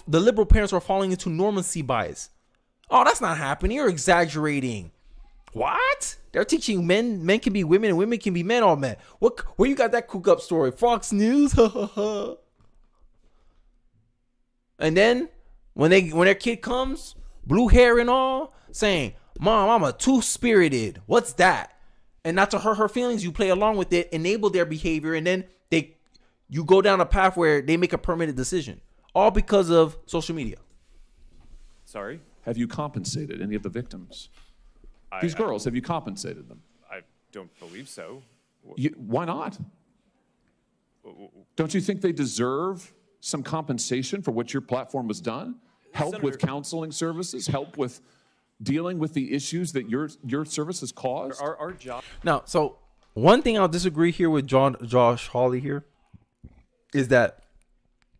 the liberal parents are falling into normancy bias. Oh, that's not happening. You're exaggerating. What? They're teaching men can be women and women can be men. Oh man, where you got that cook up story? Fox News. And then when their kid comes, blue hair and all, saying, "Mom, I'm a two-spirited." What's that? And not to hurt her feelings, you play along with it, enable their behavior, and then you go down a path where they make a permanent decision, all because of social media. Sorry? Have you compensated any of the victims? These girls, have you compensated them? I don't believe so. Why not? Don't you think they deserve some compensation for what your platform has done? Help with counseling services, help with dealing with the issues that your services caused? Our job. Now, so one thing I'll disagree here with Josh Hawley here is that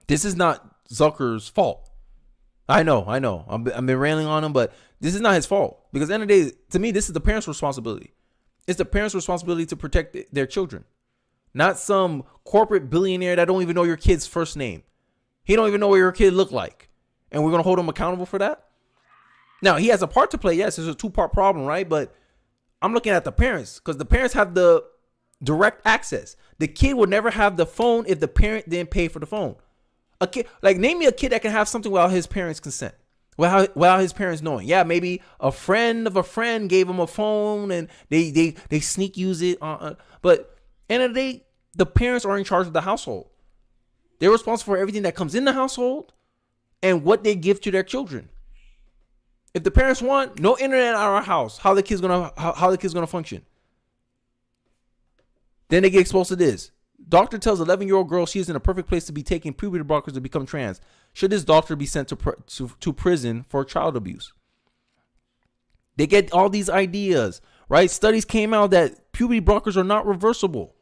this is not Zucker's fault. I know. I've been railing on him, but this is not his fault. Because at the end of the day, to me, this is the parents' responsibility. It's the parents' responsibility to protect their children. Not some corporate billionaire that don't even know your kid's first name. He don't even know what your kid look like. And we're going to hold him accountable for that? Now, he has a part to play. Yes, it's a two-part problem, right? But I'm looking at the parents because the parents have the direct access. The kid would never have the phone if the parent didn't pay for the phone. A kid, like, name me a kid that can have something without his parents' consent, without his parents knowing. Yeah, maybe a friend of a friend gave him a phone and they sneak use it. But end of the day, the parents are in charge of the household. They're responsible for everything that comes in the household and what they give to their children. If the parents want no internet at our house, how the kid's gonna function? Then they get exposed to this. Doctor tells 11-year-old girl she is in a perfect place to be taking puberty blockers to become trans. Should this doctor be sent to prison for child abuse? They get all these ideas, right? Studies came out that puberty blockers are not reversible.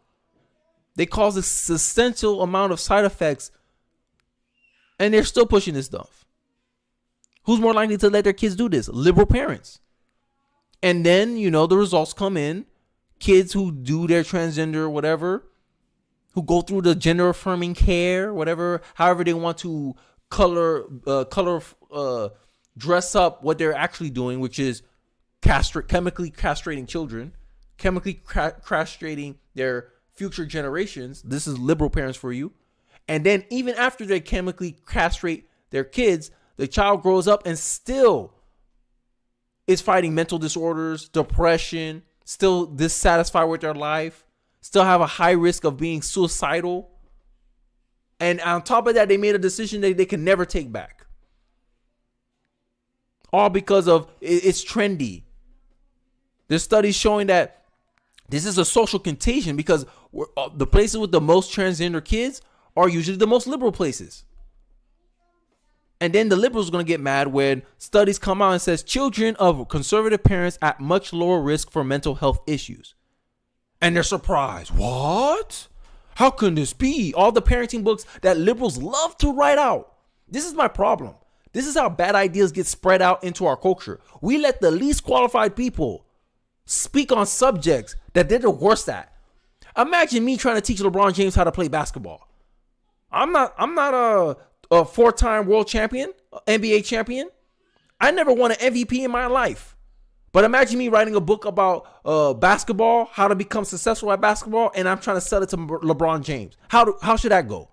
They cause a substantial amount of side effects, and they're still pushing this stuff. Who's more likely to let their kids do this? Liberal parents. And then, the results come in. Kids who do their transgender, whatever, who go through the gender affirming care, whatever, however they want to dress up what they're actually doing, which is chemically castrating children, chemically castrating their future generations. This is liberal parents for you. And then even after they chemically castrate their kids, the child grows up and still is fighting mental disorders, depression, still dissatisfied with their life, still have a high risk of being suicidal. And on top of that, they made a decision that they can never take back. All because of it's trendy. There's studies showing that this is a social contagion because the places with the most transgender kids are usually the most liberal places. And then the liberals are going to get mad when studies come out and says children of conservative parents at much lower risk for mental health issues. And they're surprised. What? How can this be? All the parenting books that liberals love to write out. This is my problem. This is how bad ideas get spread out into our culture. We let the least qualified people speak on subjects that they're the worst at. Imagine me trying to teach LeBron James how to play basketball. I'm not a four-time world champion, NBA champion. I never won an MVP in my life. But imagine me writing a book about basketball, how to become successful at basketball, and I'm trying to sell it to LeBron James. How should that go?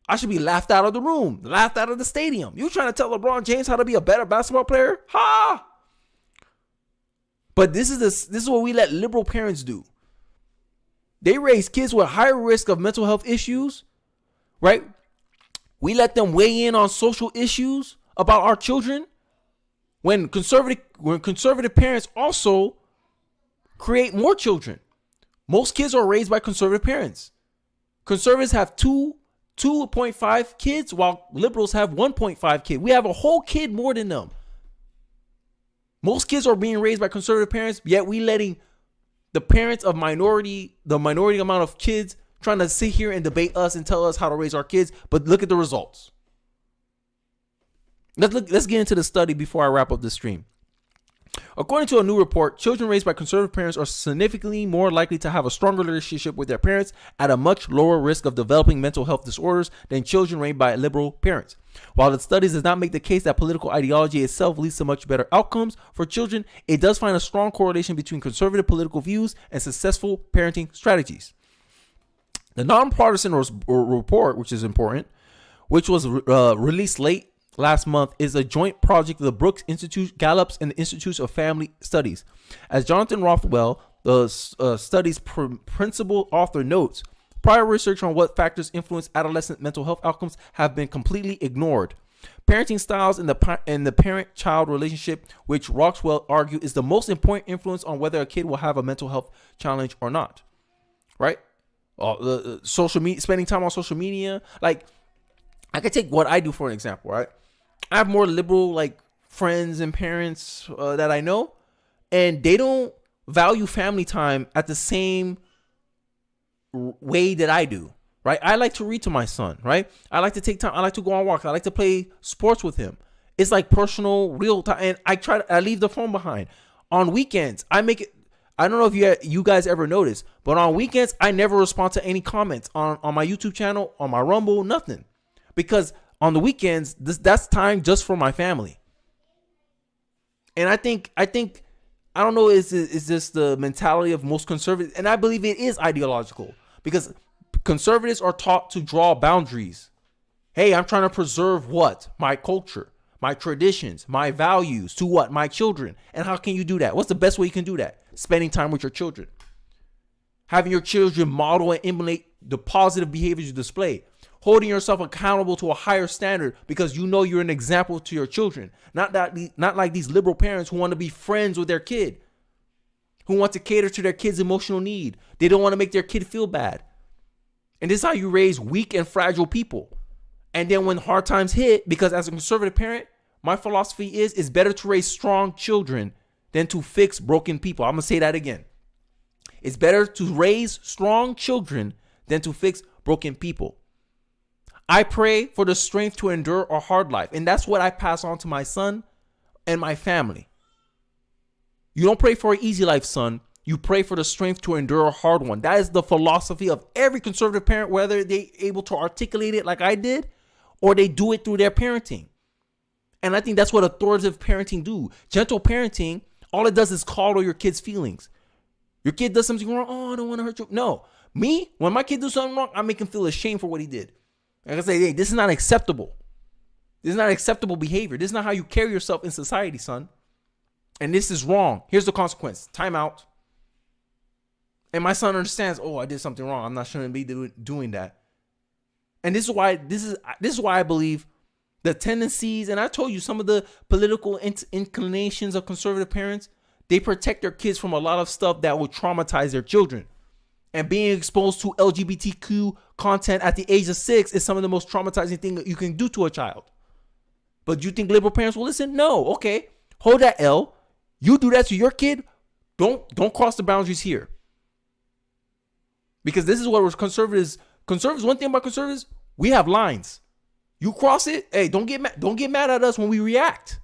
I should be laughed out of the room, laughed out of the stadium. You trying to tell LeBron James how to be a better basketball player? Ha! But this is what we let liberal parents do. They raise kids with higher risk of mental health issues, right? We let them weigh in on social issues about our children when conservative parents also create more children. Most kids are raised by conservative parents. Conservatives have 2.5 kids while liberals have 1.5 kids. We have a whole kid more than them. Most kids are being raised by conservative parents, yet we letting the parents of the minority amount of kids trying to sit here and debate us and tell us how to raise our kids. But look at the results. Let's get into the study before I wrap up this stream. According to a new report, children raised by conservative parents are significantly more likely to have a stronger relationship with their parents at a much lower risk of developing mental health disorders than children raised by liberal parents. While the studies does not make the case that political ideology itself leads to much better outcomes for children, it does find a strong correlation between conservative political views and successful parenting strategies. The nonpartisan report, which is important, which was released late last month, is a joint project of the Brooks Institute, Gallup's, and the Institute of Family Studies. As Jonathan Rothwell, the study's principal author, notes, prior research on what factors influence adolescent mental health outcomes have been completely ignored. Parenting styles in the parent-child relationship, which Rothwell argued is the most important influence on whether a kid will have a mental health challenge or not. Right? The social media, spending time on social media. Like, I could take what I do for an example, right? I have more liberal like friends and parents that I know, and they don't value family time at the same way that I do, right? I like to read to my son, right? I like to take time. I like to go on walks. I like to play sports with him. It's like personal, real time. And I leave the phone behind. On weekends, I make it. I don't know if you guys ever notice, but on weekends, I never respond to any comments on my YouTube channel, on my Rumble, nothing. Because on the weekends, that's time just for my family. And I think I don't know, is this the mentality of most conservatives? And I believe it is ideological, because conservatives are taught to draw boundaries. Hey, I'm trying to preserve what? My culture, my traditions, my values to what? My children. And how can you do that? What's the best way you can do that? Spending time with your children. Having your children model and emulate the positive behaviors you display. Holding yourself accountable to a higher standard because you know you're an example to your children. Not like these liberal parents who want to be friends with their kid, who want to cater to their kid's emotional need. They don't want to make their kid feel bad. And this is how you raise weak and fragile people. And then when hard times hit, because as a conservative parent, my philosophy is it's better to raise strong children than to fix broken people. I'm going to say that again. It's better to raise strong children than to fix broken people. I pray for the strength to endure a hard life. And that's what I pass on to my son and my family. You don't pray for an easy life, son. You pray for the strength to endure a hard one. That is the philosophy of every conservative parent, whether they're able to articulate it like I did or they do it through their parenting. And I think that's what authoritative parenting do. Gentle parenting, all it does is coddle your kid's feelings. Your kid does something wrong. Oh, I don't want to hurt you. No. Me, when my kid does something wrong, I make him feel ashamed for what he did. Like I say, hey, this is not acceptable. This is not acceptable behavior. This is not how you carry yourself in society, son. And this is wrong. Here's the consequence. Time out. And my son understands, oh, I did something wrong. I'm not shouldn't be doing that. And this is why I believe the tendencies, and I told you some of the political inclinations of conservative parents, they protect their kids from a lot of stuff that will traumatize their children. And being exposed to LGBTQ content at the age of 6 is some of the most traumatizing thing that you can do to a child. But do you think liberal parents will listen? No. Okay. Hold that L. You do that to your kid. Don't cross the boundaries here. Because this is what conservatives, one thing about conservatives, we have lines. You cross it, hey, don't get mad at us when we react.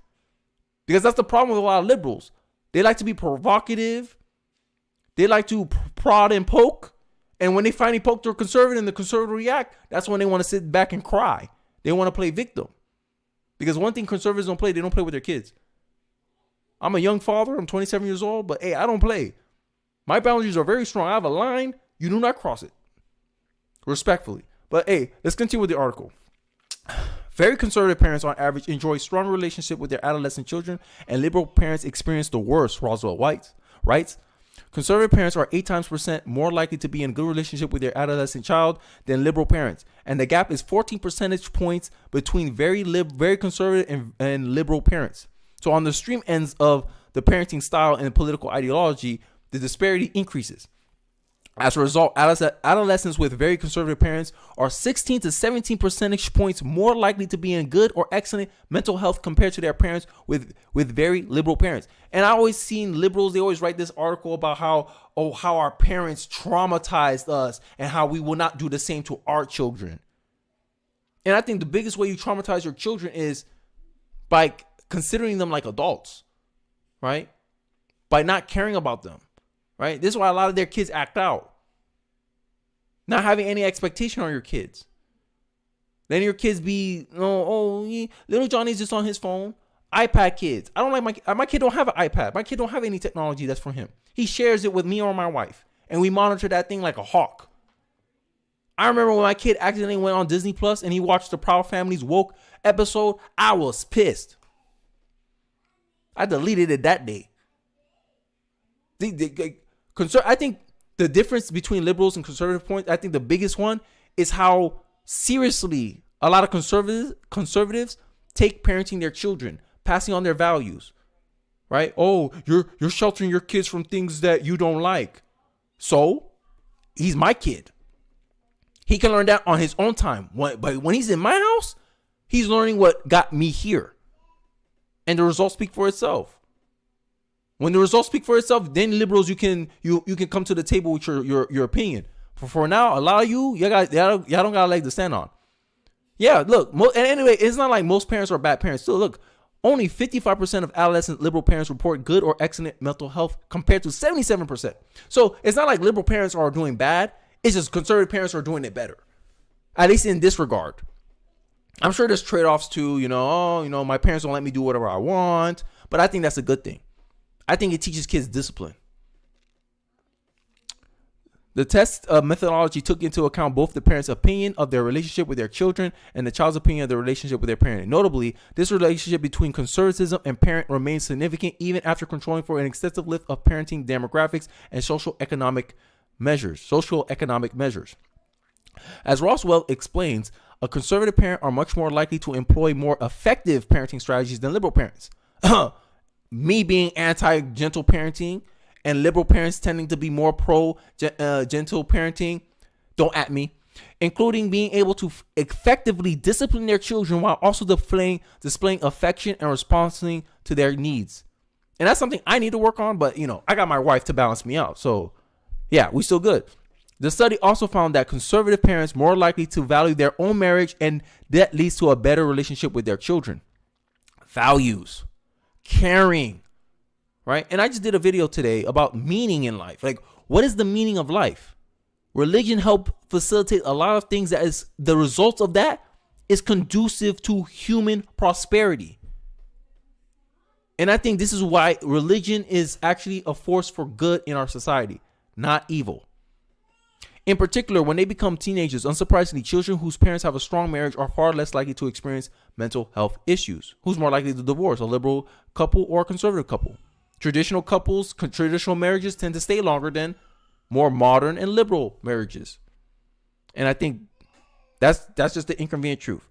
Because that's the problem with a lot of liberals. They like to be provocative. They like to prod and poke. And when they finally poke their conservative and the conservative react, that's when they want to sit back and cry. They want to play victim. Because one thing conservatives don't play, they don't play with their kids. I'm a young father. I'm 27 years old. But hey, I don't play. My boundaries are very strong. I have a line. You do not cross it. Respectfully. But hey, let's continue with the article. Very conservative parents on average enjoy strong relationship with their adolescent children, and liberal parents experience the worst, Roswell writes. Conservative parents are 8% more likely to be in a good relationship with their adolescent child than liberal parents. And the gap is 14 percentage points between very conservative and liberal parents. So on the extreme ends of the parenting style and political ideology, the disparity increases. As a result, adolescents with very conservative parents are 16 to 17 percentage points more likely to be in good or excellent mental health compared to their parents with very liberal parents. And I always seen liberals, they always write this article about how our parents traumatized us and how we will not do the same to our children. And I think the biggest way you traumatize your children is by considering them like adults, right? by not caring about them, right? This is why a lot of their kids act out. Not having any expectation on your kids. Then your kids be, little Johnny's just on his phone. iPad kids. I don't like my kid don't have an iPad. My kid don't have any technology that's for him. He shares it with me or my wife. And we monitor that thing like a hawk. I remember when my kid accidentally went on Disney Plus and he watched the Proud Family's Woke episode. I was pissed. I deleted it that day. I think the difference between liberals and conservative points, I think the biggest one is how seriously a lot of conservatives take parenting their children, passing on their values, right? Oh, you're sheltering your kids from things that you don't like. So he's my kid. He can learn that on his own time. But when he's in my house, he's learning what got me here. And the results speak for itself. When the results speak for itself, then liberals, you can come to the table with your opinion. But for now, a lot of y'all don't got a leg to stand on. Yeah, look, and anyway, it's not like most parents are bad parents. Still, look, only 55% of adolescent liberal parents report good or excellent mental health compared to 77%. So it's not like liberal parents are doing bad. It's just conservative parents are doing it better, at least in this regard. I'm sure there's trade-offs too. My parents don't let me do whatever I want, but I think that's a good thing. I think it teaches kids discipline. The test methodology took into account both the parent's opinion of their relationship with their children and the child's opinion of their relationship with their parent. Notably, this relationship between conservatism and parent remains significant even after controlling for an extensive lift of parenting demographics and socioeconomic measures. As Roswell explains, a conservative parent are much more likely to employ more effective parenting strategies than liberal parents. Me being anti-gentle parenting and liberal parents tending to be more pro-gentle parenting, don't at me, including being able to effectively discipline their children while also displaying affection and responding to their needs. And that's something I need to work on, but I got my wife to balance me out. So yeah, we still good. The study also found that conservative parents more likely to value their own marriage, and that leads to a better relationship with their children. Values, caring, right? And I just did a video today about meaning in life. Like, what is the meaning of life? Religion helped facilitate a lot of things that is the result of that is conducive to human prosperity. And I think this is why religion is actually a force for good in our society, not evil. In particular, when they become teenagers, unsurprisingly, children whose parents have a strong marriage are far less likely to experience mental health issues. Who's more likely to divorce, a liberal couple or a conservative couple? Traditional marriages tend to stay longer than more modern and liberal marriages. And I think that's just the inconvenient truth.